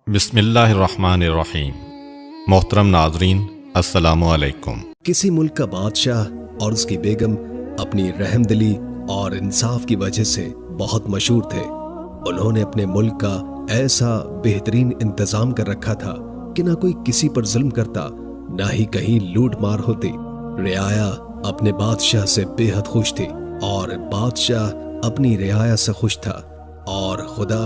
बिस्मिल्लाहिर्रहमानिर्रहीम। मोहतरम नाजरीन, अस्सलामु अलैकुम। किसी मुल्क का बादशाह और उसकी बेगम अपनी रहमदिली और इंसाफ की वजह से बहुत मशहूर थे। उन्होंने अपने मुल्क का ऐसा बेहतरीन इंतजाम कर रखा था कि ना कोई किसी पर जुल्म करता, ना ही कहीं लूट मार होती। रियाया अपने बादशाह से बेहद खुश थी और बादशाह अपनी रियाया से खुश था। और खुदा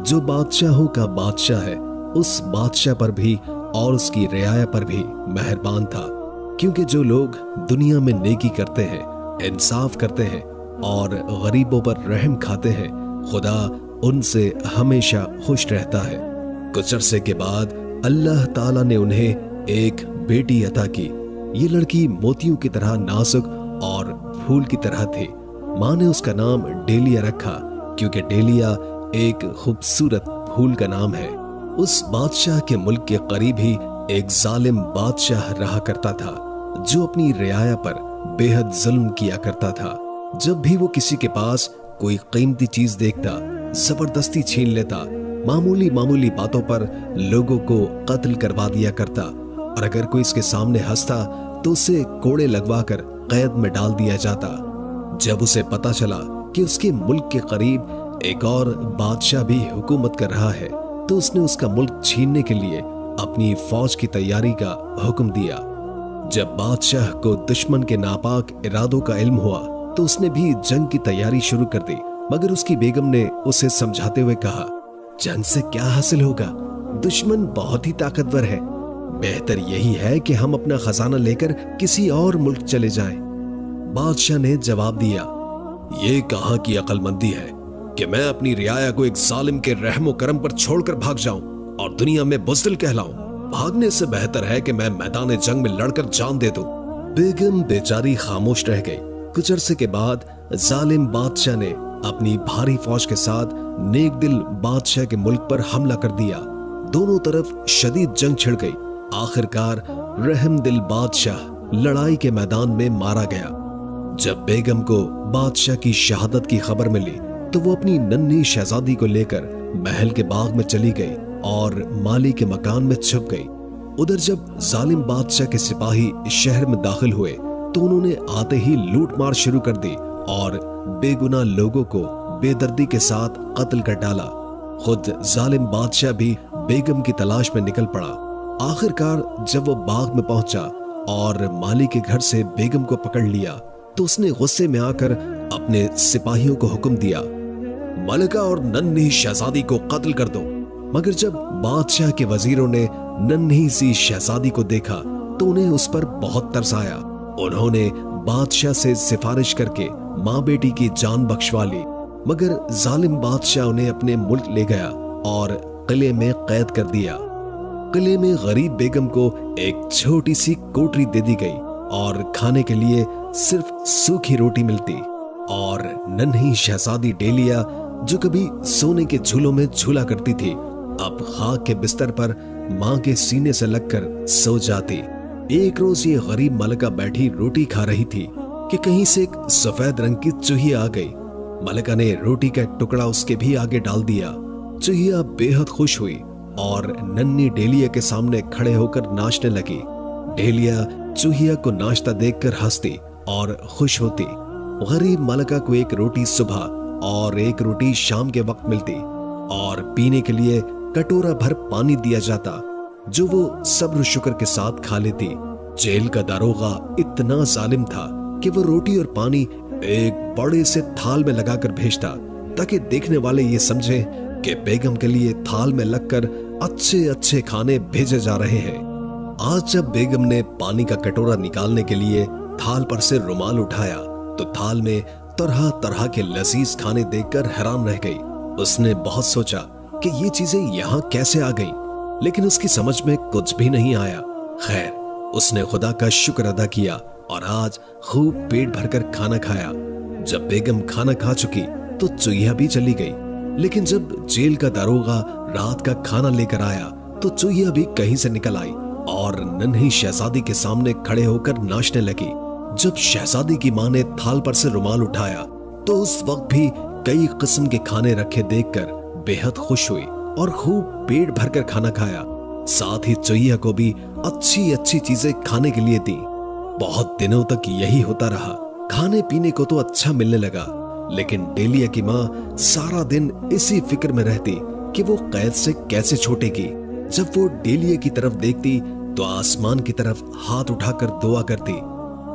जो बादशाहों का बादशाह है, उस बादशाह पर भी और उसकी रियाया पर भी मेहरबान था, क्योंकि जो लोग दुनिया में नेकी करते हैं, इंसाफ करते हैं और गरीबों पर रहम खाते हैं, खुदा उनसे हमेशा खुश रहता है। कुछ अरसे के बाद अल्लाह ताला ने उन्हें एक बेटी अता की। ये लड़की मोतियों की तरह नाजुक और फूल की तरह थी। माँ ने उसका नाम डेलिया रखा, क्योंकि डेलिया एक खूबसूरत फूल का नाम है। उस बादशाह के मुल्क के करीब ही एक जालिम बादशाह रहा करता था, जो अपनी रियाया पर बेहद जुल्म किया करता था। जब भी वो किसी के पास कोई कीमती चीज देखता, जबरदस्ती छीन लेता। मामूली मामूली बातों पर लोगों को कत्ल करवा दिया करता, और अगर कोई इसके सामने हंसता तो उसे कोड़े लगवाकर कैद में डाल दिया जाता। जब उसे पता चला कि उसके मुल्क के करीब एक और बादशाह भी हुकूमत कर रहा है, तो उसने उसका मुल्क छीनने के लिए अपनी फौज की तैयारी का हुक्म दिया। जब बादशाह को दुश्मन के नापाक इरादों का इल्म हुआ, तो उसने भी जंग की तैयारी शुरू कर दी। मगर उसकी बेगम ने उसे समझाते हुए कहा, जंग से क्या हासिल होगा? दुश्मन बहुत ही ताकतवर है। बेहतर यही है कि हम अपना खजाना लेकर किसी और मुल्क चले जाएं। बादशाह ने जवाब दिया, ये कहाँ की अक्लमंदी है कि मैं अपनी रियाया को एक जालिम के रहमो करम पर छोड़कर भाग जाऊं और दुनिया में बुज़दिल कहलाऊं। भागने से बेहतर है कि मैं मैदान जंग में लड़कर जान दे दूं। बेगम बेचारी खामोश रह गई। कुछ अरसे के बाद जालिम बादशाह ने अपनी भारी फौज के साथ नेक दिल बादशाह के मुल्क पर हमला कर दिया। दोनों तरफ शदीद जंग छिड़ गई। आखिरकार रहमदिल बादशाह लड़ाई के मैदान में मारा गया। जब बेगम को बादशाह की शहादत की खबर मिली, तो वो अपनी नन्ही शहजादी को लेकर महल के बाग में चली गई और माली के मकान में छुप गई। उधर जब जालिम बादशाह के सिपाही शहर में दाखिल हुए, तो उन्होंने आते ही लूट मार शुरू कर दी और बेगुनाह लोगों को बेदर्दी के साथ कत्ल कर डाला। खुद जालिम बादशाह भी बेगम की तलाश में निकल पड़ा। आखिरकार जब वो बाग में पहुंचा और माली के घर से बेगम को पकड़ लिया, तो उसने गुस्से में आकर अपने सिपाहियों को हुक्म दिया, मलिका और नन्ही शहजादी को कत्ल कर दो। मगर जब बादशाह के वजीरों ने नन्ही सी शहजादी को देखा, तो उन्हें उस पर बहुत तरस आया। उन्होंने बादशाह से सिफारिश करके माँ बेटी की जान बख्शवा ली। मगर जालिम बादशाह उन्हें अपने मुल्क ले गया और किले में कैद कर दिया। किले में गरीब बेगम को एक छोटी सी कोठरी दे दी गई और खाने के लिए सिर्फ सूखी रोटी मिलती। और नन्ही शहजादी डेलिया, जो कभी सोने के झूलों में झूला करती थी, अब खाक के बिस्तर पर माँ के सीने से लगकर सो जाती। एक रोज ये गरीब मलिका बैठी रोटी खा रही थी कि कहीं से एक सफेद रंग की चूहिया आ गई। मलिका ने रोटी का टुकड़ा उसके भी आगे डाल दिया। चूहिया बेहद खुश हुई और नन्ही डेलिया के सामने खड़े होकर नाचने लगी। डेलिया चूहिया को नाचता देखकर हंसती और खुश होती। गरीब मलिका को एक रोटी सुबह और एक रोटी शाम के वक्त मिलती और पीने के लिए कटोरा भर पानी दिया जाता, जो वो सब्र शुक्र के साथ खा लेती। जेल का दारोगा इतना जालिम था कि वो रोटी और पानी एक बड़े से थाल में लगाकर भेजता, ताकि देखने वाले ये समझे कि बेगम के लिए थाल में लगकर अच्छे अच्छे खाने भेजे जा रहे हैं। आज जब बेगम ने पानी का कटोरा निकालने के लिए थाल पर से रुमाल उठाया, तो थाल में तरह तरह के लजीज खाने देखकर हैरान रह गई। उसने बहुत सोचा कि ये चीजें यहाँ कैसे आ गईं, लेकिन उसकी समझ में कुछ भी नहीं आया। खैर, उसने खुदा का शुक्र अदा किया और आज खूब पेट भरकर खाना खाया। जब बेगम खाना खा चुकी, तो चूहिया भी चली गई। लेकिन जब जेल का दारोगा रात का खाना लेकर आया, तो चूहिया भी कहीं से निकल आई और नन्ही शहजादी के सामने खड़े होकर नाचने लगी। जब शहजादी की माँ ने थाल पर से रुमाल उठाया, तो उस वक्त भी कई किस्म के खाने रखे देखकर बेहद खुश हुई और खूब पेट भरकर खाना खाया। साथ ही चुहिया को भी अच्छी अच्छी चीजें खाने के लिए दी। बहुत दिनों तक यही होता रहा। खाने पीने को तो अच्छा मिलने लगा, लेकिन डेलिया की माँ सारा दिन इसी फिक्र में रहती कि वो कैद से कैसे छूटेगी। जब वो डेलिया की तरफ देखती तो आसमान की तरफ हाथ उठाकर दुआ करती,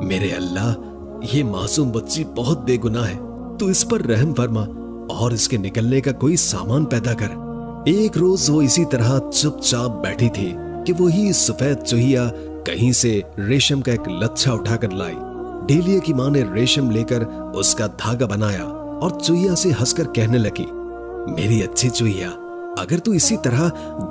मेरे अल्लाह, ये मासूम बच्ची बहुत बेगुनाह है, तू इस पर रहम फरमा और इसके निकलने का कोई सामान पैदा कर। एक रोज वो इसी तरह चुपचाप बैठी थी कि वही सफेद चुहिया कहीं से रेशम का एक लच्छा उठाकर लाई। डेलिया की माँ ने रेशम लेकर उसका धागा बनाया और चुहिया से हंसकर कहने लगी, मेरी अच्छी चुहिया, अगर तू इसी तरह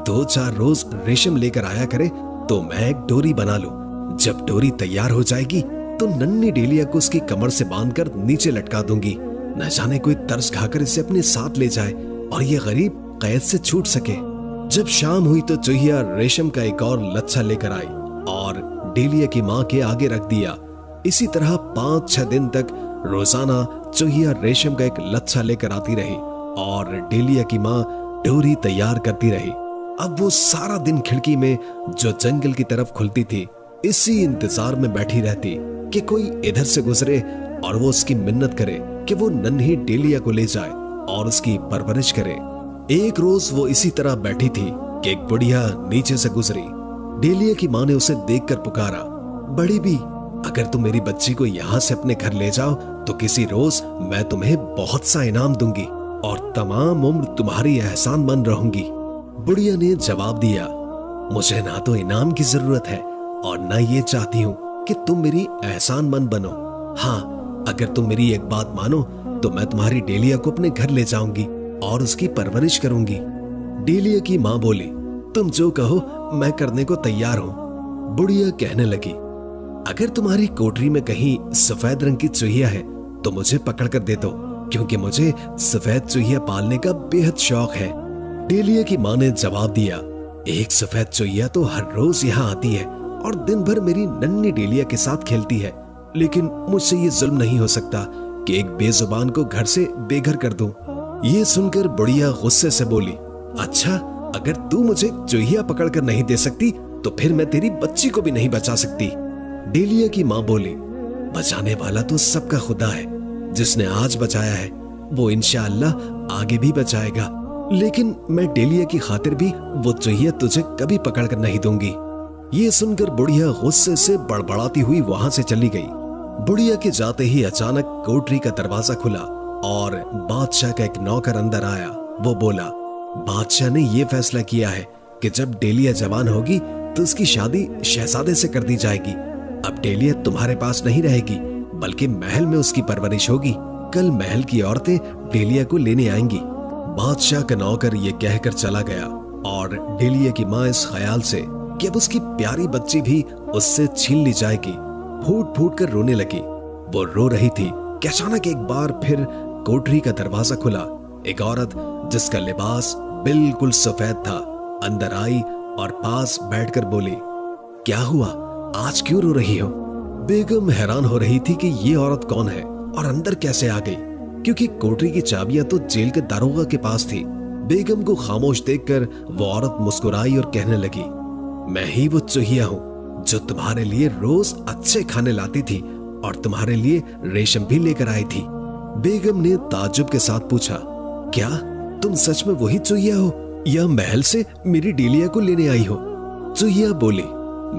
2-4 रोज रेशम लेकर आया करे तो मैं एक डोरी बना लूं। जब डोरी तैयार हो जाएगी तो नन्ही डेलिया को उसकी कमर से बांधकर नीचे लटका दूंगी। न जाने कोई तरस खाकर इसे अपने साथ ले जाए और ये गरीब कैद से छूट सके। जब शाम हुई तो चुहिया रेशम का एक और लच्छा लेकर आई और डेलिया की माँ के आगे रख दिया। इसी तरह 5-6 दिन तक रोजाना चुहिया रेशम का एक लच्छा लेकर आती रही और डेलिया की माँ डोरी तैयार करती रही। अब वो सारा दिन खिड़की में जो जंगल की तरफ खुलती थी, इसी इंतजार में बैठी रहती कि कोई इधर से गुजरे और वो उसकी मिन्नत करे कि वो नन्ही डेलिया को ले जाए और उसकी परवरिश करे। एक रोज वो इसी तरह बैठी थी कि एक बुढ़िया नीचे से गुजरी। डेलिया की माँ ने उसे देखकर पुकारा, बड़ी भी, अगर तुम मेरी बच्ची को यहाँ से अपने घर ले जाओ तो किसी रोज मैं तुम्हें बहुत सा इनाम दूंगी और तमाम उम्र तुम्हारी एहसानमंद रहूंगी। बुढ़िया ने जवाब दिया, मुझे ना तो इनाम की जरूरत है और ना ये चाहती हूँ कि तुम मेरी एहसानमंद बनो। हाँ, अगर तुम मेरी एक बात मानो तो मैं तुम्हारी डेलिया को अपने घर ले जाऊंगी और उसकी परवरिश करूंगी। डेलिया की माँ बोली, तुम जो कहो मैं करने को तैयार हूँ। बुढ़िया कहने लगी, अगर तुम्हारी कोठरी में कहीं सफेद रंग की चुहिया है तो मुझे पकड़ कर दे दो, क्योंकि मुझे सफेद चुहिया पालने का बेहद शौक है। डेलिया की माँ ने जवाब दिया, एक सफेद चुहिया तो हर रोज यहाँ आती है और दिन भर मेरी नन्ही डेलिया के साथ खेलती है, लेकिन मुझसे ये जुल्म नहीं हो सकता कि एक बेजुबान को घर से बेघर कर दूं। ये सुनकर बुढ़िया गुस्से से बोली, अच्छा, अगर तू मुझे चुहिया पकड़कर नहीं दे सकती तो फिर मैं तेरी बच्ची को भी नहीं बचा सकती। डेलिया की माँ बोली, बचाने वाला तो सबका खुदा है, जिसने आज बचाया है वो इंशाअल्लाह आगे भी बचाएगा, लेकिन मैं डेलिया की खातिर भी वो चुहिया तुझे कभी पकड़कर नहीं दूंगी। ये सुनकर बुढ़िया गुस्से से बड़बड़ाती हुई वहां से चली गई। बुढ़िया के जाते ही अचानक कोठरी का दरवाजा खुला और बादशाह का एक नौकर अंदर आया। वो बोला, बादशाह ने ये फैसला किया है कि जब डेलिया जवान होगी तो उसकी शादी शहजादे से कर दी जाएगी। अब डेलिया तुम्हारे पास नहीं रहेगी, बल्कि महल में उसकी परवरिश होगी। कल महल की औरतें डेलिया को लेने आएंगी। बादशाह का नौकर ये कहकर चला गया और डेलिया की माँ इस ख्याल से कि अब उसकी प्यारी बच्ची भी उससे छीन ली जाएगी, फूट फूट कर रोने लगी। वो रो रही थी कि अचानक एक बार फिर कोठरी का दरवाजा खुला। एक औरत जिसका लिबास बिल्कुल सफेद था अंदर आई और पास बैठकर बोली, क्या हुआ, आज क्यों रो रही हो? बेगम हैरान हो रही थी कि ये औरत कौन है और अंदर कैसे आ गई, क्योंकि कोठरी की चाबियां तो जेल के दारोगा के पास थी। बेगम को खामोश देखकर वो औरत मुस्कुराई और कहने लगी, मैं ही वो चुहिया हूँ जो तुम्हारे लिए रोज अच्छे खाने लाती थी और तुम्हारे लिए रेशम भी लेकर आई थी। बेगम ने ताज्जुब के साथ पूछा, क्या तुम सच में वही चुहिया हो या महल से मेरी डेलिया को लेने आई हो? चुहिया बोली,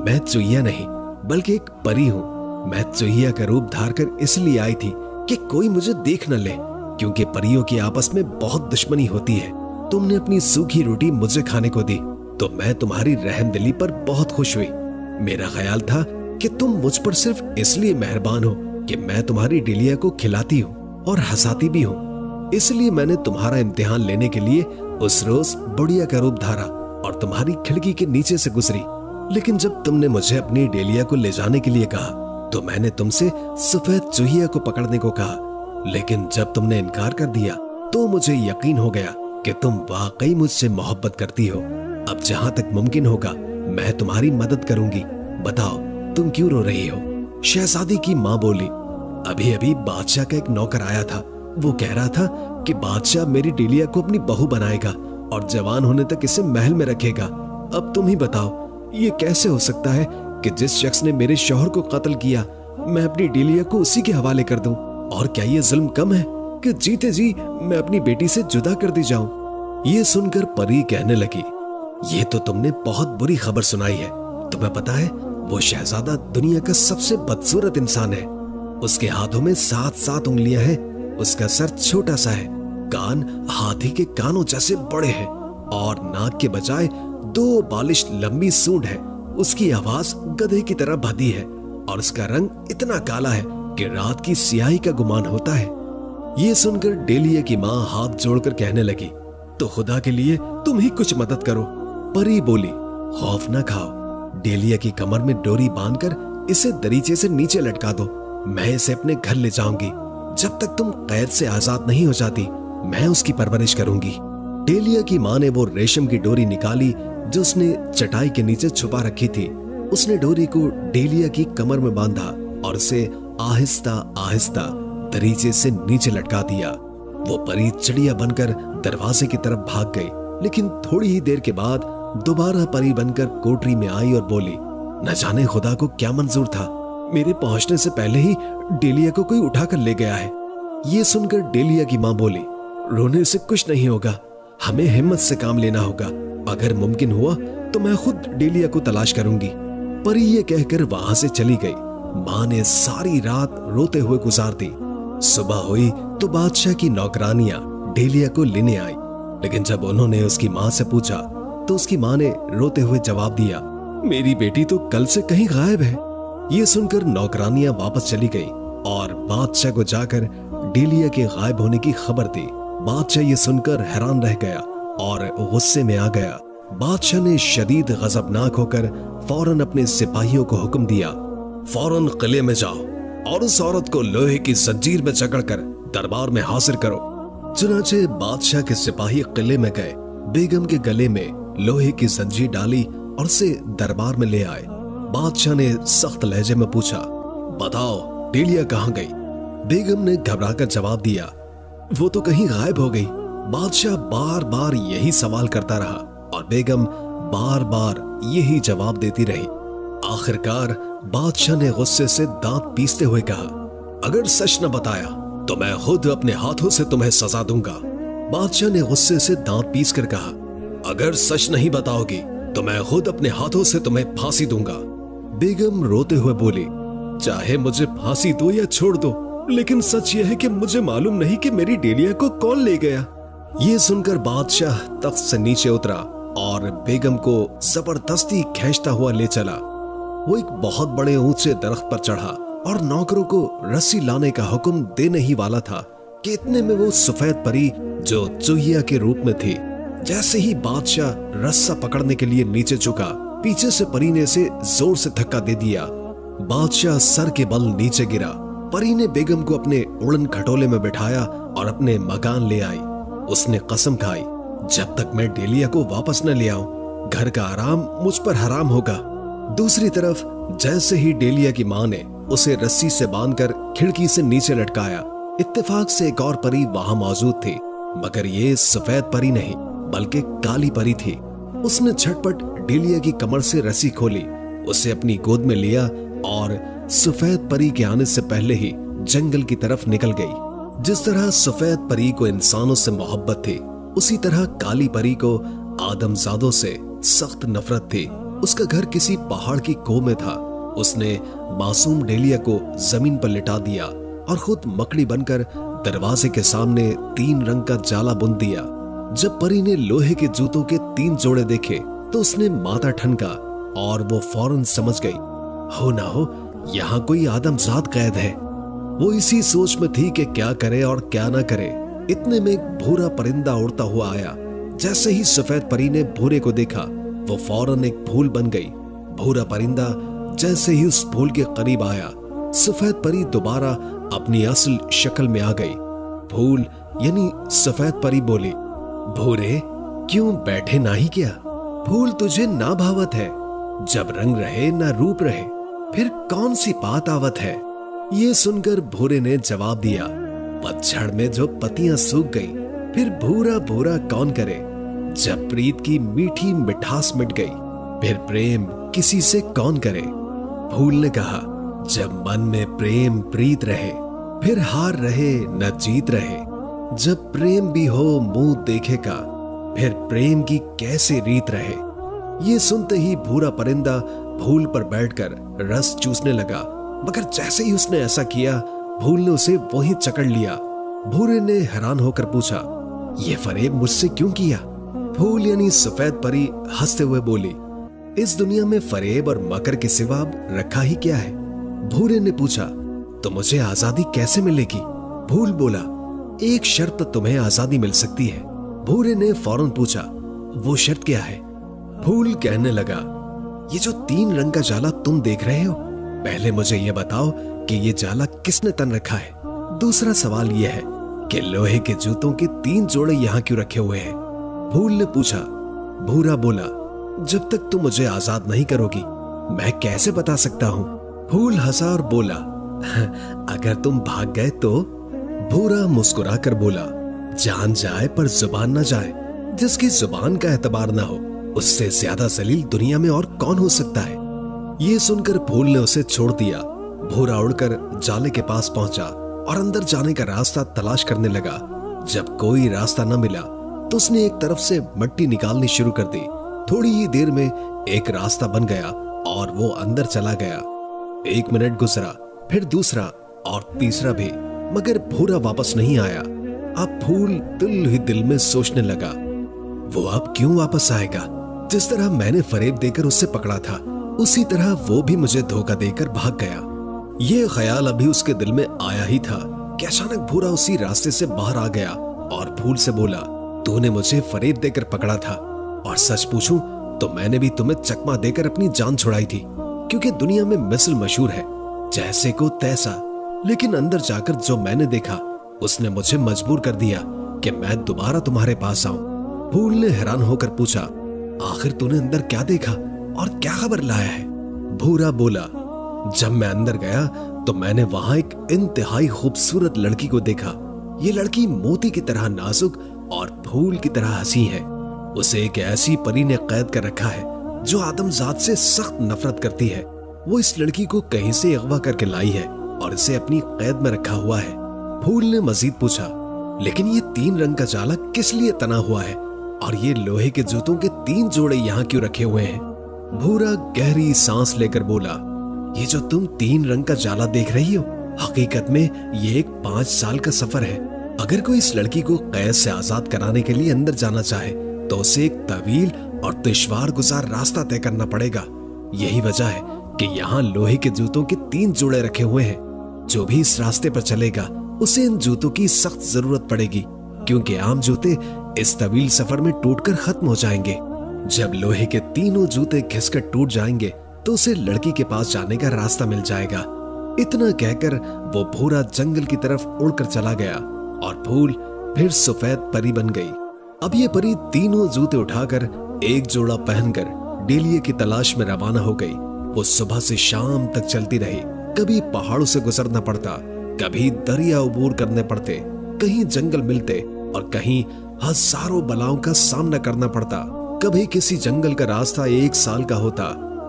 मैं चुहिया नहीं बल्कि एक परी हूँ। मैं चुहिया का रूप धारकर इसलिए आई थी कि कोई मुझे देख न ले, क्योंकि परियों की आपस में बहुत दुश्मनी होती है। तुमने अपनी सूखी रोटी मुझे खाने को दी तो मैं तुम्हारी रहमदिली पर बहुत खुश हुई। मेरा ख्याल था कि तुम मुझ पर सिर्फ इसलिए मेहरबान हो कि मैं तुम्हारी डेलिया को खिलाती हूँ और हंसाती भी हूँ, इसलिए मैंने तुम्हारा इम्तिहान लेने के लिए उस रोज बुढ़िया का रूप धारा और तुम्हारी खिड़की के नीचे से गुजरी। लेकिन जब तुमने मुझे अपनी डेलिया को ले जाने के लिए कहा तो मैंने तुमसे सफेद चुहिया को पकड़ने को कहा, लेकिन जब तुमने इनकार कर दिया तो मुझे यकीन हो गया कि तुम वाकई मुझसे मोहब्बत करती हो। अब जहां तक मुमकिन होगा मैं तुम्हारी मदद करूंगी। बताओ तुम क्यों रो रही हो? शहजादी की माँ बोली, अभी अभी बादशाह का एक नौकर आया था। वो कह रहा था कि बादशाह मेरी डेलिया को अपनी बहू बनाएगा और जवान होने तक इसे महल में रखेगा। अब तुम ही बताओ, ये कैसे हो सकता है कि जिस शख्स ने मेरे शौहर को कत्ल किया मैं अपनी डेलिया को उसी के हवाले कर दूं? और क्या ये जुल्म कम है कि जीते जी मैं अपनी बेटी से जुदा कर दी जाऊं? ये सुनकर परी कहने लगी, ये तो तुमने बहुत बुरी खबर सुनाई है। तुम्हें पता है वो शहजादा दुनिया का सबसे बदसूरत इंसान है। उसके हाथों में 7-7 उंगलियां हैं, उसका सर छोटा सा है, कान हाथी के कानों जैसे बड़े हैं और नाक के बजाय 2 बालिश लंबी सूंड है। उसकी आवाज गधे की तरह भद्दी है और उसका रंग इतना काला है कि रात की स्याही का गुमान होता है। ये सुनकर डेलिया की माँ हाथ जोड़कर कहने लगी, तो खुदा के लिए तुम ही कुछ मदद करो। परी बोली, खौफ न खाओ, डेलिया की कमर में डोरी बांधकर इसे दरीचे से नीचे लटका दो। मैं इसे अपने घर ले जाऊंगी। जब तक तुम कैद से आजाद नहीं हो जाती मैं उसकी परवरिश करूंगी। डेलिया की माँ ने वो रेशम की डोरी निकाली जो उसने चटाई के नीचे छुपा रखी थी। उसने डोरी को डेलिया की कमर में बांधा और उसे आहिस्ता आहिस्ता दरीचे से नीचे लटका दिया। वो परी चिड़िया बनकर दरवाजे की तरफ भाग गई, लेकिन थोड़ी ही देर के बाद दोबारा परी बनकर कोठरी में आई और बोली, न जाने खुदा को क्या मंजूर था, मेरे पहुंचने से पहले ही डेलिया को कोई उठाकर ले गया है। ये सुनकर डेलिया की माँ बोली, रोने से कुछ नहीं होगा, हमें हिम्मत से काम लेना होगा। अगर मुमकिन हुआ तो मैं खुद डेलिया को तलाश करूंगी। परी ये कहकर वहां से चली गई। माँ ने सारी रात रोते हुए गुजार दी। सुबह हुई तो बादशाह की नौकरानियां डेलिया को लेने आई, लेकिन जब उन्होंने उसकी माँ से पूछा तो उसकी माँ ने रोते हुए जवाब दिया, मेरी बेटी तो कल से कहीं गायब है। ये सुनकर नौकरानियां वापस चली गई और बादशाह को जाकर डेलिया के गायब होने की खबर दी। बादशाह ये सुनकर हैरान रह गया और गुस्से में आ गया। बादशाह ने शदीद गजबनाक होकर फौरन अपने सिपाहियों को हुक्म दिया, फौरन किले में जाओ और उस औरत को लोहे की जंजीर में जकड़कर दरबार में हाजिर करो। चुनाचे बादशाह के सिपाही किले में गए, बेगम के गले में लोहे की जंजीर डाली और उसे दरबार में ले आए। बादशाह ने सख्त लहजे में पूछा, बताओ डेलिया कहाँ गई? बेगम ने घबराकर जवाब दिया, वो तो कहीं गायब हो गई। बादशाह बार बार यही सवाल करता रहा और बेगम बार बार यही जवाब देती रही। आखिरकार बादशाह ने गुस्से से दांत पीसते हुए कहा, अगर सच न बताया तो मैं खुद अपने हाथों से तुम्हें सजा दूंगा। बादशाह ने गुस्से से दांत पीसकर कहा, अगर सच नहीं बताओगी तो मैं खुद अपने हाथों से तुम्हें फांसी दूंगा। बेगम रोते हुए बोली, चाहे मुझे फांसी दो या छोड़ दो, लेकिन सच यह है कि मुझे मालूम नहीं कि मेरी डेलिया को कौन ले गया। ये सुनकर बादशाह तख्त से नीचे उतरा और बेगम को जबरदस्ती खींचता हुआ ले चला। वो एक बहुत बड़े ऊंचे दरख्त पर चढ़ा और नौकरों को रस्सी लाने का हुक्म देने ही वाला था कि इतने में वो सफेद परी जो चूहिया के रूप में थी, जैसे ही बादशाह रस्सा पकड़ने के लिए नीचे झुका, पीछे से परी ने इसे जोर से धक्का दे दिया। बादशाह सर के बल नीचे गिरा। परी ने बेगम को अपने उड़न खटोले में बिठाया और अपने मकान ले आई। उसने कसम खाई, जब तक मैं डेलिया को वापस न ले आऊं घर का आराम मुझ पर हराम होगा। दूसरी तरफ जैसे ही डेलिया की माँ ने उसे रस्सी से बांधकर खिड़की से नीचे लटकाया, इत्तेफाक से एक और परी वहां मौजूद थी, मगर ये सफेद परी नहीं बल्कि काली परी थी। उसने झटपट डेलिया की कमर से रस्सी खोली, उसे अपनी गोद में लिया और सफेद परी के आने से पहले ही जंगल की तरफ निकल गई। जिस तरह सफेद परी को इंसानों से मोहब्बत थी, उसी तरह काली परी को आदमजादों से सख्त नफरत थी। उसका घर किसी पहाड़ की कोह में था। उसने मासूम डेलिया को जमीन पर लिटा दिया और खुद मकड़ी बनकर दरवाजे के सामने 3 रंग का जाला बुन दिया। जब परी ने लोहे के जूतों के 3 जोड़े देखे तो उसने माथा ठनका और वो फौरन समझ गई, हो ना हो यहाँ कोई आदमजाद कैद है। वो इसी सोच में थी कि क्या करे और क्या ना करे। इतने में एक भूरा परिंदा उड़ता हुआ आया। जैसे ही सफेद परी ने भूरे को देखा, वो फौरन एक फूल बन गई। भूरा परिंदा जैसे ही उस फूल के करीब आया, सफेद परी दोबारा अपनी असल शक्ल में आ गई। फूल यानी सफेद परी बोली, भूरे क्यों बैठे ना ही क्या? फूल तुझे ना भावत है, जब रंग रहे ना रूप रहे, फिर कौन सी बात आवत है? ये सुनकर भूरे ने जवाब दिया, पतझड़ में जो पत्तियां सूख गई, फिर भूरा भूरा कौन करे? जब प्रीत की मीठी मिठास मिट गई, फिर प्रेम किसी से कौन करे। फूल ने कहा, जब मन में प्रेम प्रीत रहे, फिर हार रहे न जीत रहे। जब प्रेम भी हो मुंह देखे का, फिर प्रेम की कैसे रीत रहे। ये सुनते ही भूरा परिंदा फूल पर बैठकर रस चूसने लगा, मगर जैसे ही उसने ऐसा किया, फूल ने उसे वहीं जकड़ लिया। भूरे ने हैरान होकर पूछा, ये फरेब मुझसे क्यों किया? फूल यानी सफेद परी हंसते हुए बोली, इस दुनिया में फरेब और मकर के सिवा रखा ही क्या है? भूरे ने पूछा, तो मुझे आजादी कैसे मिलेगी? फूल बोला, एक शर्त तुम्हें आजादी मिल सकती है। भूरे ने फौरन पूछा, वो शर्त क्या है? फूल कहने लगा, ये जो 3 रंग का जाला तुम देख रहे हो, पहले मुझे ये बताओ कि ये जाला किसने तन रखा है। दूसरा सवाल यह है कि लोहे के जूतों के 3 जोड़े यहाँ क्यों रखे हुए हैं? फूल ने पूछा। भूरा बोला, जब तक तुम मुझे आजाद नहीं करोगी, मैं कैसे बता सकता हूँ? फूल हंसा और बोला, अगर तुम भाग गए तो? भूरा मुस्कुरा कर बोला, जान जाए पर जुबान न जाए। जिसकी जुबान का एतबार ना हो, उससे ज्यादा जलील दुनिया में और कौन हो सकता है? ये सुनकर फूल ने उसे छोड़ दिया। भूरा उड़कर जाले के पास पहुंचा और अंदर जाने का रास्ता तलाश करने लगा। जब कोई रास्ता न मिला तो उसने एक तरफ से मिट्टी निकालनी शुरू कर दी। थोड़ी ही देर में एक रास्ता बन गया और वो अंदर चला गया। 1 मिनट गुजरा, फिर दूसरा और तीसरा भी, मगर भूरा वापस नहीं आया। अब फूल दिल ही दिल में सोचने लगा, वो अब क्यों वापस आएगा? जिस तरह मैंने फरेब देकर उससे पकड़ा था, उसी तरह वो भी मुझे धोखा देकर भाग गया। ये ख्याल अभी उसके दिल में आया ही था कि अचानक भूरा उसी रास्ते से बाहर आ गया और फूल से बोला, तूने मुझे फरेब देकर पकड़ा था, और सच पूछूं तो मैंने भी तुम्हें चकमा देकर अपनी जान छुड़ाई थी, क्योंकि दुनिया में मिसल मशहूर है, जैसे को तैसा। लेकिन अंदर जाकर जो मैंने देखा, उसने मुझे मजबूर कर दिया कि मैं दोबारा तुम्हारे पास आऊं। फूल ने हैरान होकर पूछा, आखिर तूने अंदर क्या देखा और क्या खबर लाया है? भूरा बोला, जब मैं अंदर गया तो मैंने वहां एक इंतहाई खूबसूरत लड़की को देखा। ये लड़की मोती की तरह नाजुक और फूल की तरह हंसी है। उसे एक ऐसी परी ने कैद कर रखा है जो आदमजात से सख्त नफरत करती है। वो इस लड़की को कहीं से अगवा करके लाई है और इसे अपनी कैद में रखा हुआ है। फूल ने मजीद पूछा, लेकिन ये 3 रंग का जाला किस लिए तना हुआ है, और ये लोहे के जूतों के 3 जोड़े यहाँ क्यों रखे हुए हैं? भूरा गहरी सांस लेकर बोला, ये जो तुम 3 रंग का जाला देख रही हो, हकीकत में ये एक 5 साल का सफर है। अगर कोई इस लड़की को कैद से आजाद कराने के लिए अंदर जाना चाहे तो उसे एक तवील और दुश्वार गुजार रास्ता तय करना पड़ेगा। यही वजह है कि यहाँ लोहे के जूतों के 3 जोड़े रखे हुए हैं। जो भी इस रास्ते पर चलेगा उसे इन जूतों की सख्त जरूरत पड़ेगी, क्योंकि आम जूते इस तवील सफर में टूटकर खत्म हो जाएंगे। जब लोहे के 3 जूते घिसकर टूट जाएंगे तो उसे लड़की के पास जाने का रास्ता मिल जाएगा। इतना कहकर वो भूरा जंगल की तरफ उड़कर चला गया और फूल फिर सफेद परी बन गई। अब ये परी 3 जूते उठाकर एक जोड़ा पहनकर डेलिये की तलाश में रवाना हो गई। वो सुबह से शाम तक चलती रही। कभी पहाड़ों से गुजरना पड़ता, कभी दरिया उबूर करने पड़ते, कहीं जंगल मिलते और कहीं हजारों बलाओं का सामना करना पड़ता। कभी किसी जंगल का रास्ता 1 साल का होता,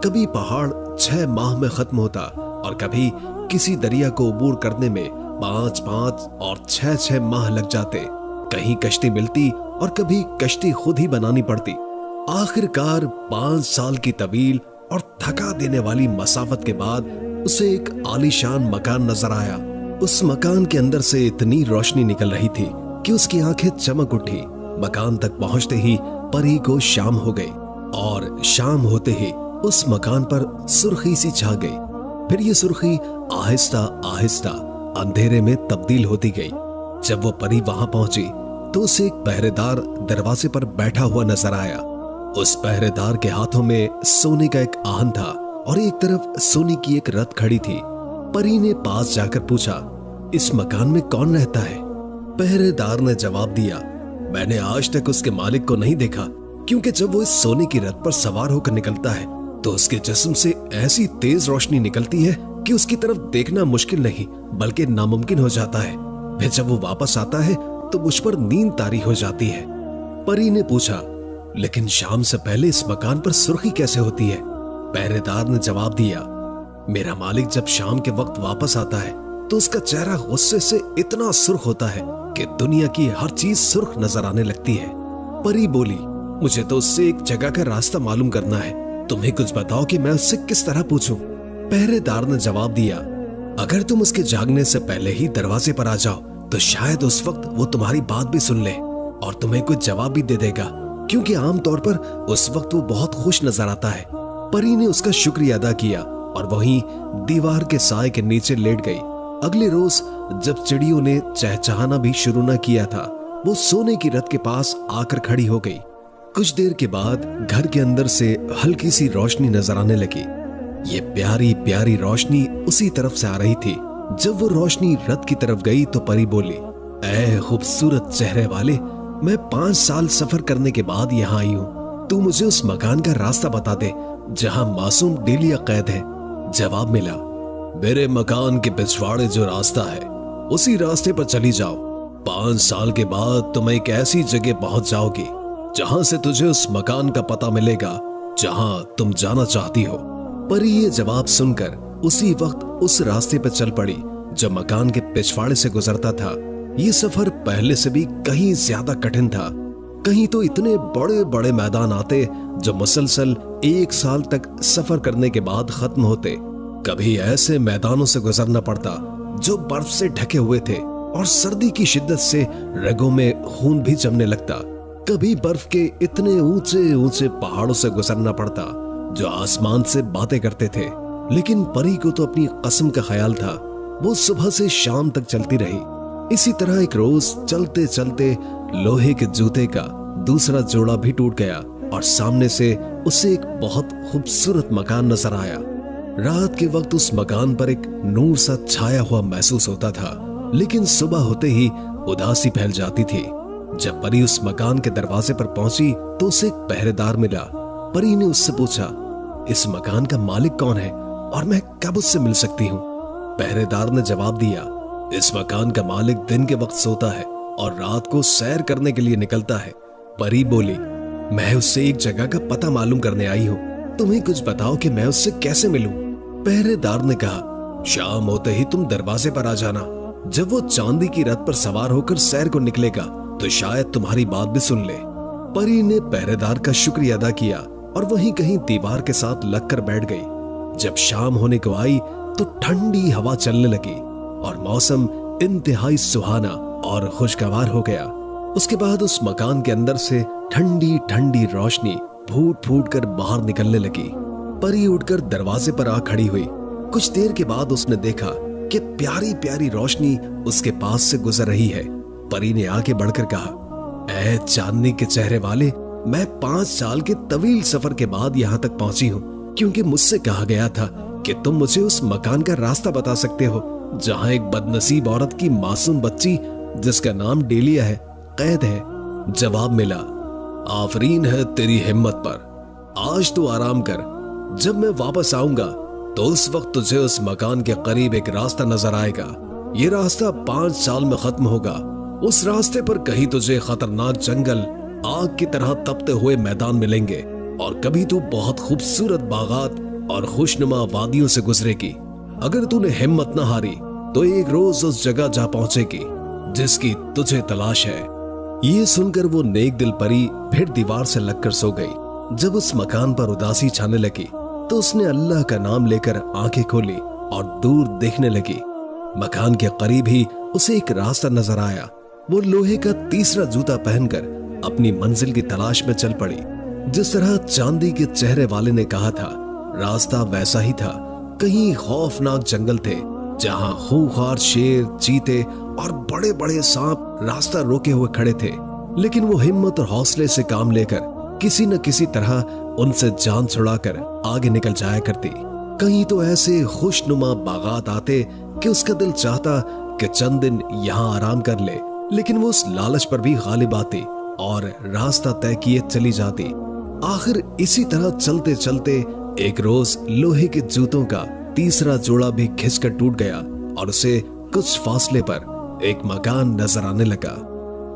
कभी पहाड़ 6 माह में खत्म होता, और कभी किसी दरिया को उबूर करने में 5-5 और 6-6 माह लग जाते। कहीं कश्ती मिलती और कभी कश्ती खुद ही बनानी पड़ती। आखिरकार 5 साल की तवील और थका देने वाली मसाफत के बाद उसे एक आलीशान मकान नजर आया। उस मकान के अंदर से इतनी रोशनी निकल रही थी कि उसकी आंखें चमक उठी। मकान तक पहुंचते ही परी को शाम हो गई और शाम होते ही उस मकान पर सुर्खी सी छा गई। फिर ये सुर्खी आहिस्ता आहिस्ता अंधेरे में तब्दील होती गई। जब वो परी वहां पहुंची तो उसे एक पहरेदार दरवाजे पर बैठा हुआ नजर आया। उस पहरेदार के हाथों में सोने का एक आहन था और एक तरफ सोने की एक रथ खड़ी थी। परी ने पास जाकर पूछा, इस मकान में कौन रहता है? पहरेदार ने जवाब दिया, मैंने आज तक उसके मालिक को नहीं देखा, क्योंकि जब वो इस सोने की रथ पर सवार होकर निकलता है तो उसके जिस्म से ऐसी तेज रोशनी निकलती है कि उसकी तरफ देखना मुश्किल नहीं बल्कि नामुमकिन हो जाता है। फिर जब वो वापस आता है तो मुझ पर नींद तारी हो जाती है। परी ने पूछा, लेकिन शाम से पहले इस मकान पर सुर्खी कैसे होती है? पहरेदार ने जवाब दिया, मेरा मालिक जब शाम के वक्त वापस आता है तो उसका चेहरा गुस्से से इतना सुर्ख होता है कि दुनिया की हर चीज सुर्ख नजर आने लगती है। परी बोली, मुझे तो उससे एक जगह का रास्ता मालूम करना है, तुम्हें कुछ बताओ कि मैं उससे किस तरह पूछूं। पहरेदार ने जवाब दिया, अगर तुम उसके जागने से पहले ही दरवाजे पर आ जाओ तो शायद उस वक्त वो तुम्हारी बात भी सुन ले और तुम्हें कुछ जवाब भी दे देगा, क्योंकि आमतौर पर उस वक्त वो बहुत खुश नजर आता है। परी ने उसका शुक्रिया अदा किया और वहीं दीवार के साए के नीचे लेट गई। अगले रोज जब चिड़ियों ने चहचहाना भी शुरू न किया था, वो सोने की रथ के पास आकर खड़ी हो गई। कुछ देर के बाद घर के अंदर से हल्की सी रोशनी नजर आने लगी। ये प्यारी प्यारी रोशनी उसी तरफ से आ रही थी। जब वो रोशनी रथ की तरफ गई तो परी बोली, ऐ खूबसूरत चेहरे वाले, मैं 5 साल सफर करने के बाद यहाँ आई हूँ। तू मुझे उस मकान का रास्ता बता दे जहाँ मासूम डेलिया कैद है। जवाब मिला, मेरे मकान के पिछवाड़े जो रास्ता है उसी रास्ते पर चली जाओ। 5 साल के बाद तुम एक ऐसी जगह पहुंच जाओगी जहां से तुझे उस मकान का पता मिलेगा जहां तुम जाना चाहती हो। परी ये जवाब सुनकर उसी वक्त उस रास्ते पर चल पड़ी जो मकान के पिछवाड़े से गुजरता था। ये सफर पहले से भी कहीं ज्यादा कठिन था। कहीं तो इतने बड़े बड़े मैदान आते जो मुसलसल 1 साल तक सफर करने के बाद खत्म होते। कभी ऐसे मैदानों से गुजरना पड़ता जो बर्फ से ढके हुए थे और सर्दी की शिद्दत से रगों में खून भी जमने लगता। कभी बर्फ के इतने ऊंचे ऊंचे पहाड़ों से गुजरना पड़ता जो आसमान से बातें करते थे। लेकिन परी को तो अपनी कसम का ख्याल था। वो सुबह से शाम तक चलती रही। इसी तरह एक रोज चलते चलते लोहे के जूते का दूसरा जोड़ा भी टूट गया और सामने से उसे एक बहुत खूबसूरत मकान नजर आया। रात के वक्त उस मकान पर एक नूर सा छाया हुआ महसूस होता था, लेकिन सुबह होते ही उदासी फैल जाती थी। जब परी उस मकान के दरवाजे पर पहुंची तो उसे एक पहरेदार मिला। परी ने उससे पूछा, इस मकान का मालिक कौन है और मैं कब उससे मिल सकती हूँ? पहरेदार ने जवाब दिया, इस मकान का मालिक दिन के वक्त सोता है और रात को सैर करने के लिए निकलता है। परी बोली, मैं उससे एक जगह का पता मालूम करने आई हूँ, तुम्हें कुछ बताओ कि मैं उससे कैसे मिलूं? पहरेदार ने कहा, शाम होते ही तुम दरवाजे पर आ जाना। जब वो चांदी की रथ पर सवार होकर सैर को निकलेगा तो शायद तुम्हारी बात भी सुन ले। परी ने पहरेदार का शुक्रिया अदा किया और वहीं कहीं दीवार के साथ लगकर बैठ गई। जब शाम होने को आई तो ठंडी हवा चलने लगी और मौसम इंतहाई सुहाना और खुशगवार हो गया। उसके बाद उस मकान के अंदर से ठंडी ठंडी रोशनी फूट फूट कर बाहर निकलने लगी। परी उठकर दरवाजे पर आ खड़ी हुई। कुछ देर के बाद उसने देखा कि प्यारी प्यारी रोशनी उसके पास से गुजर रही है। परी ने आगे बढ़कर कहा, ऐ चांदनी के चेहरे वाले, मैं 5 साल के तवील सफर के बाद यहाँ तक पहुंची हूँ, क्योंकि मुझसे कहा गया था कि तुम मुझे उस मकान का रास्ता बता सकते हो जहाँ एक बदनसीब औरत की मासूम बच्ची जिसका नाम डेलिया है कैद है। जवाब मिला, आफरीन है तेरी हिम्मत पर, आज तू आराम कर। जब मैं वापस आऊंगा तो उस वक्त तुझे उस मकान के करीब एक रास्ता नजर आएगा। ये रास्ता 5 साल में खत्म होगा। उस रास्ते पर कहीं तुझे खतरनाक जंगल, आग की तरह तपते हुए मैदान मिलेंगे और कभी तू बहुत खूबसूरत बागात और खुशनुमा वादियों से गुजरेगी। अगर तूने हिम्मत न हारी तो एक रोज उस जगह जा पहुंचेगी जिसकी तुझे तलाश है। ये सुनकर वो नेक दिल परी फिर दीवार से लगकर सो गई। जब उस मकान पर उदासी छाने लगी तो उसने अल्लाह का नाम लेकर आंखें खोली और दूर देखने लगी। मकान के करीब ही उसे एक रास्ता नजर आया। वो लोहे का तीसरा जूता पहनकर अपनी मंजिल की तलाश में चल पड़ी। जिस तरह चांदी के चेहरे वाले ने कहा था, रास्ता वैसा ही था। कहीं खौफनाक जंगल थे जहां खूंखार शेर, चीते और बड़े बड़े सांप रास्ता रोके हुए खड़े थे, लेकिन वो हिम्मत और हौसले से काम लेकर किसी न किसी तरह उनसे जान छुड़ाकर आगे निकल जाया करती। कहीं तो ऐसे खुशनुमा बागात आते कि उसका दिल चाहता कि चंद दिन यहाँ आराम कर ले, लेकिन वो उस लालच पर भी गालिब आती और रास्ता तय किए चली जाती। आखिर इसी तरह चलते चलते एक रोज लोहे के जूतों का तीसरा जोड़ा भी खिंचकर टूट गया और उसे कुछ फासले पर एक मकान नजर आने लगा।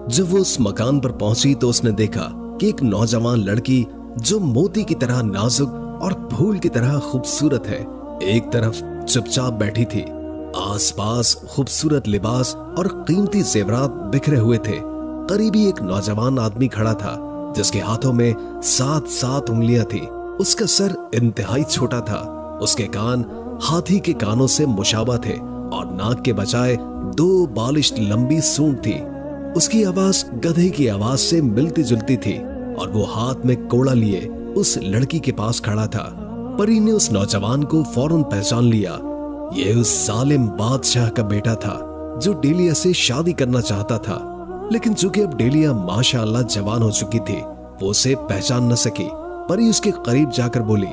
जब वो उस मकान पर पहुंची तो उसने देखा कि एक नौजवान लड़की जो मोती की तरह नाजुक और फूल की तरह खूबसूरत है, एक तरफ चुपचाप बैठी थी। आसपास खूबसूरत लिबास और कीमती जेवरात बिखरे हुए थे। करीबी एक नौजवान आदमी खड़ा था जिसके हाथों में 7-7 उंगलियां थी। उसका सर इंतहाई छोटा था, उसके कान हाथी के कानों से मुशाबा थे और नाक के बजाय 2 बालिश लंबी सूंड थी। उसकी आवाज गधे की आवाज से मिलती जुलती थी और वो हाथ में कोड़ा लिए उस लड़की के पास खड़ा था। परी ने उस नौजवान को फौरन पहचान लिया। ये उस जालिम बादशाह का बेटा था जो डेलिया से शादी करना चाहता था, लेकिन चूंकि अब डेलिया माशाअल्लाह जवान हो चुकी थी, वो उसे पहचान न सकी। परी उसके करीब जाकर बोली,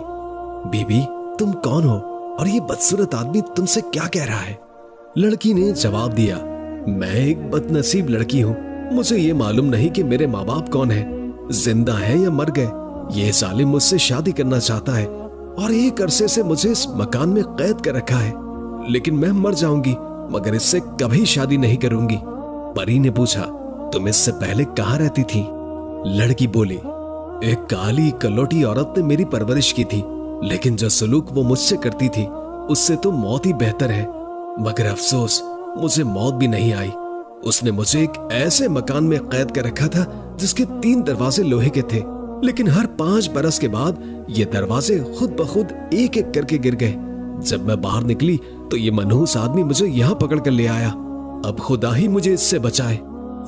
बीबी तुम कौन हो और ये बदसूरत आदमी तुमसे क्या कह रहा है? लड़की ने जवाब दिया, मैं एक बदनसीब लड़की हूँ। मुझे ये मालूम नहीं कि मेरे माँ बाप कौन है, जिंदा हैं या मर गए। ये जालिम मुझसे शादी करना चाहता है और एक अरसे से मुझे इस मकान में कैद कर रखा है, लेकिन मैं मर जाऊंगी मगर इससे कभी शादी नहीं करूंगी। परी ने पूछा, तुम इससे पहले कहाँ रहती थी? लड़की बोली, एक काली कलोटी औरत ने मेरी परवरिश की थी, लेकिन जो सलूक वो मुझसे करती थी उससे तो मौत ही बेहतर है। मगर अफसोस मुझे मौत भी नहीं आई। उसने मुझे एक ऐसे मकान में कैद कर रखा था जिसके 3 दरवाजे लोहे के थे, लेकिन हर 5 बरस के बाद ये दरवाजे खुद ब खुद एक एक करके गिर गए। जब मैं बाहर निकली तो ये मनहूस आदमी मुझे यहाँ पकड़ कर ले आया। अब खुदा ही मुझे इससे बचाए।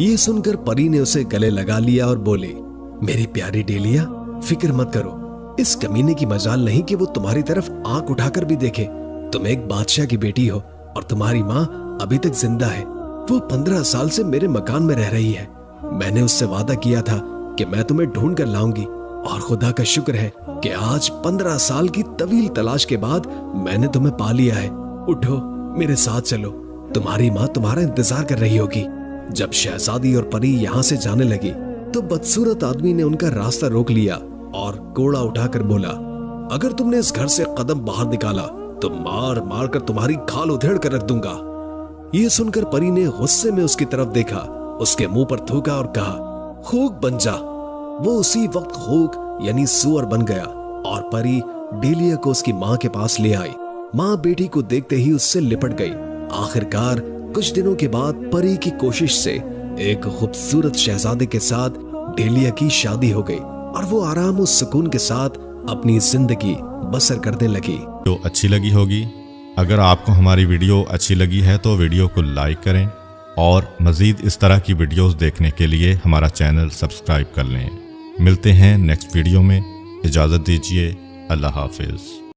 ये सुनकर परी ने उसे गले लगा लिया और बोली, मेरी प्यारी डेलिया फिक्र मत करो, इस कमीने की मजाल नहीं कि वो तुम्हारी तरफ आंख उठाकर भी देखे। तुम एक बादशाह की बेटी हो और तुम्हारी माँ अभी तक जिंदा है। वो 15 साल से मेरे मकान में रह रही है। मैंने उससे वादा किया था कि मैं तुम्हें ढूंढ कर लाऊंगी और खुदा का शुक्र है कि आज 15 साल की तवील तलाश के बाद मैंने तुम्हें पा लिया है। उठो, मेरे साथ चलो, तुम्हारी माँ तुम्हारा इंतजार कर रही होगी। जब शहजादी और परी यहाँ से जाने लगी तो बदसूरत आदमी ने उनका रास्ता रोक लिया और कोड़ा उठाकर बोला, अगर तुमने इस घर से कदम बाहर निकाला तो मार मार कर तुम्हारी खाल उधेड़ कर रख दूंगा। ये सुनकर परी ने गुस्से में उसकी तरफ देखा, उसके मुंह पर थूका और कहा, खूक बन जा। वो उसी वक्त खूक यानी सुअर बन गया और परी डेलिया को उसकी माँ के पास ले आई। माँ बेटी को देखते ही उससे लिपट गई। आखिरकार कुछ दिनों के बाद परी की कोशिश से एक खूबसूरत शहजादे के साथ डेलिया की शादी हो गई और वो आराम और सुकून के साथ अपनी जिंदगी बसर करने लगी। तो अच्छी लगी होगी। अगर आपको हमारी वीडियो अच्छी लगी है तो वीडियो को लाइक करें और मज़ीद इस तरह की वीडियोस देखने के लिए हमारा चैनल सब्सक्राइब कर लें। मिलते हैं नेक्स्ट वीडियो में। इजाज़त दीजिए। अल्लाह हाफिज़।